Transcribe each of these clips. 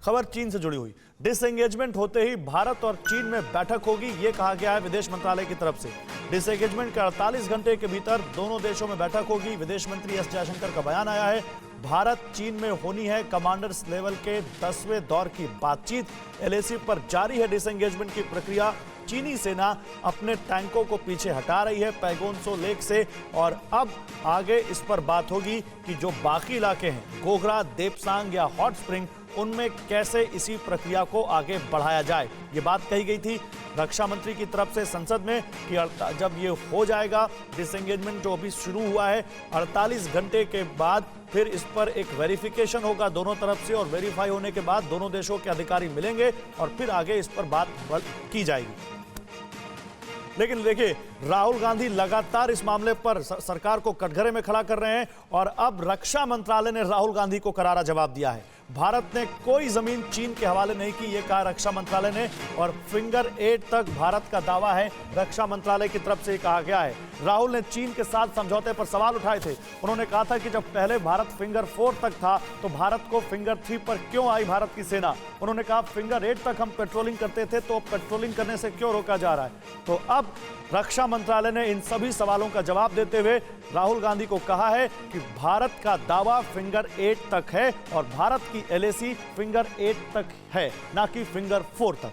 खबर चीन से जुड़ी हुई। डिसएंगेजमेंट होते ही भारत और चीन में बैठक होगी, ये कहा गया है विदेश मंत्रालय की तरफ से। डिसएंगेजमेंट के 48 घंटे के भीतर दोनों देशों में बैठक होगी। विदेश मंत्री एस जयशंकर का बयान आया है। भारत चीन में होनी है कमांडर्स लेवल के 10वें दौर की बातचीत। एलएसी पर जारी है डिसएंगेजमेंट की प्रक्रिया। चीनी सेना अपने टैंकों को पीछे हटा रही है पैगोन त्सो लेक से और अब आगे इस पर बात होगी कि जो बाकी इलाके हैं गोगरा, देपसांग या हॉट स्प्रिंग, उनमें कैसे इसी प्रक्रिया को आगे बढ़ाया जाए। ये बात कही गई थी रक्षा मंत्री की तरफ से संसद में कि जब ये हो जाएगा डिसएंगेजमेंट जो अभी शुरू हुआ है, 48 घंटे के बाद फिर इस पर एक वेरिफिकेशन होगा दोनों तरफ से और वेरीफाई होने के बाद दोनों देशों के अधिकारी मिलेंगे और फिर आगे इस पर बात की जाएगी। लेकिन देखिए, राहुल गांधी लगातार इस मामले पर सरकार को कटघरे में खड़ा कर रहे हैं और अब रक्षा मंत्रालय ने राहुल गांधी को करारा जवाब दिया है। भारत ने कोई जमीन चीन के हवाले नहीं की, यह कहा रक्षा मंत्रालय ने, और फिंगर 8 तक भारत का दावा है, रक्षा मंत्रालय की तरफ से कहा गया है। राहुल ने चीन के साथ समझौते पर सवाल उठाए थे। उन्होंने कहा था कि जब पहले भारत फिंगर 4 तक था तो भारत को फिंगर 3 पर क्यों आई भारत की सेना। उन्होंने कहा फिंगर 8 तक हम पेट्रोलिंग करते थे तो पेट्रोलिंग करने से क्यों रोका जा रहा है। तो अब रक्षा मंत्रालय ने इन सभी सवालों का जवाब देते हुए राहुल गांधी को कहा है कि भारत का दावा फिंगर 8 तक है और भारत की एलएसी फिंगर 8 तक है, ना कि फिंगर 4 तक।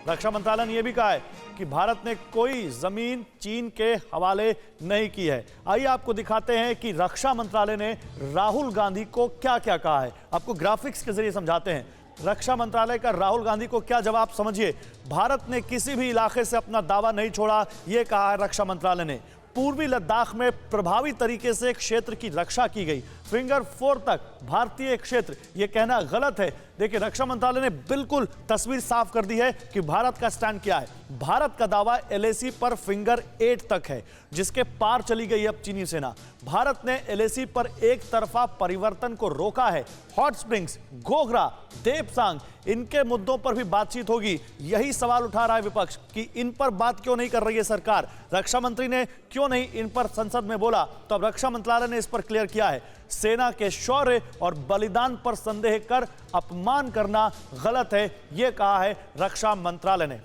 रक्षा मंत्रालय ने यह भी कहा है कि भारत ने कोई जमीन चीन के हवाले नहीं की है। आइए आपको दिखाते हैं कि रक्षा मंत्रालय ने राहुल गांधी को क्या क्या कहा है। आपको ग्राफिक्स के जरिए समझाते हैं रक्षा मंत्रालय का राहुल गांधी को क्या जवाब। समझिए, भारत ने किसी भी इलाके से अपना दावा नहीं छोड़ा, यह कहा है रक्षा मंत्रालय ने। पूर्वी लद्दाख में प्रभावी तरीके से क्षेत्र की रक्षा की गई। फिंगर 4 तक भारतीय क्षेत्र, यह कहना गलत है। देखिए, रक्षा मंत्रालय ने बिल्कुल तस्वीर साफ कर दी है कि भारत का स्टैंड क्या है। भारत का दावा एलएसी पर फिंगर 8 तक है, जिसके पार चली गई अब चीनी सेना। भारत ने एलएसी पर एक तरफा परिवर्तन को रोका है। हॉट स्प्रिंग्स, गोगरा, देपसांग, इनके मुद्दों पर भी बातचीत होगी। यही सवाल उठा रहा है विपक्ष कि इन पर बात क्यों नहीं कर रही है सरकार। रक्षा मंत्री ने क्यों नहीं इन पर संसद में बोला, तो अब रक्षा मंत्रालय ने इस पर क्लियर किया है। सेना के शौर्य और बलिदान पर संदेह कर अपमान करना गलत है, यह कहा है रक्षा मंत्रालय ने।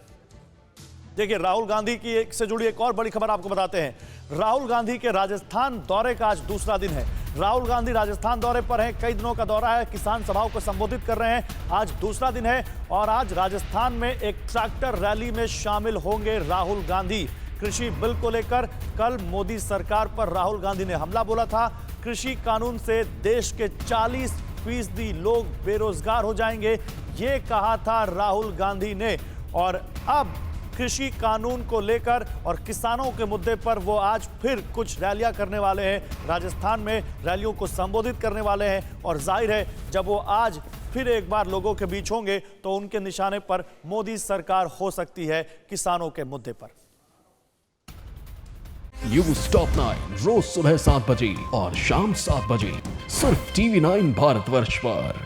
देखिए, राहुल गांधी की से जुड़ी एक और बड़ी खबर आपको बताते हैं। राहुल गांधी के राजस्थान दौरे का आज दूसरा दिन है। राहुल गांधी राजस्थान दौरे पर हैं, कई दिनों का दौरा है, किसान सभाओं को संबोधित कर रहे हैं। आज दूसरा दिन है और आज राजस्थान में एक ट्रैक्टर रैली में शामिल होंगे राहुल गांधी। कृषि बिल को लेकर कल मोदी सरकार पर राहुल गांधी ने हमला बोला था। कृषि कानून से देश के 40% लोग बेरोजगार हो जाएंगे, ये कहा था राहुल गांधी ने। और अब कृषि कानून को लेकर और किसानों के मुद्दे पर वो आज फिर कुछ रैलियां करने वाले हैं। राजस्थान में रैलियों को संबोधित करने वाले हैं और जाहिर है जब वो आज फिर एक बार लोगों के बीच होंगे तो उनके निशाने पर मोदी सरकार हो सकती है किसानों के मुद्दे पर। न्यूज़ टॉप 9 रोज सुबह 7 बजे और शाम 7 बजे सिर्फ TV9 भारतवर्ष पर।